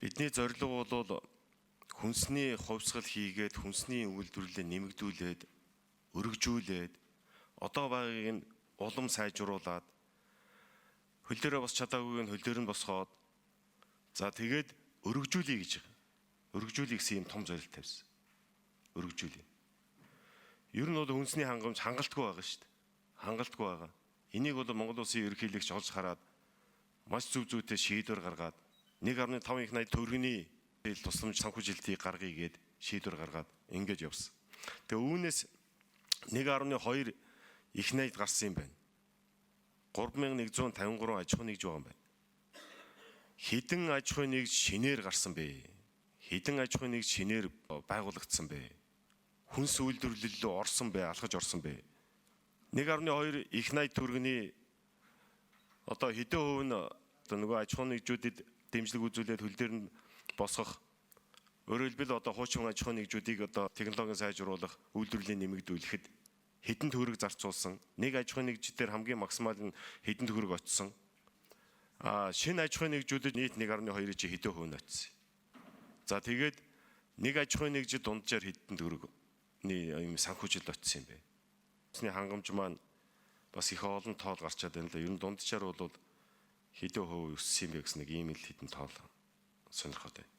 Бидний зорилго бол хүнсний хувьсгал хийгээд хүнсний үйлдвэрлэлээ нэмэгдүүлээд өргөжүүлээд одоо байгаагийн улам сайжруулад хөл дээрээ бос чадаагүйг нь хөл дээр нь босгоод за тэгээд өргөжүүлье гэж байгаа. Өргөжүүлэх гэсэн юм том зорилт тавьсан. Өргөжүүлье. Ер нь бол хүнсний хангамж хангалтгүй байгаа шүү дээ. Хангалтгүй байгаа. Энийг бол Монгол Улсын ерөнхийлөгч олж хараад маш зөв зүйтэй шийдвэр гаргаад 1.5 их найд төгрөгийн тусламж санхүүжилтийг гаргая гээд шийдвэр гаргаад ингэж явсан. Тэгээ үүнээс 1.2 их найд гарсан юм байна. 3153 аж ахуй нэгж байгаа юм байна. Хэдэн аж ахуй нэгж шинээр гарсан бэ? Хэдэн аж ахуй нэгж шинээр байгуулагдсан бэ? Хүнс үйлдвэрлэл рүү орсон бэ? Алхаж орсон бэ? 1.2 их найд төгрөгийн одоо хэдэн хувь нь нөгөө аж ахуй нэгжүүдэд дэмжлэг үзүүлээд хөл дээр нь босгох өөрөөр хэлбэл одоо хуучин аж ахуй нэгжүүдийг одоо технологийн сайжруулах үйлдвэрлэлийн нэмэгдүүлэхэд хэдэн төгрөг зарцуулсан нэг аж ахуй нэгж дээр хамгийн максимал нь хэдэн төгрөг очсон шинэ аж ахуй нэгжүүдэд нийт 1.2 чи хэдэн хувь нь очсон. За тэгээд нэг аж ахуй нэгжид дунджаар хэдэн төгрөгийн юм санхүүжилт очсон юм бэ. Хүнсний хангамж маань бас их олон тоол гарчаад байна л. Ер нь дунджаар бол хэдэн хувь өссөн юм бэ гэсэн нэг ийм л хэдэн тоол сонирхоод байна.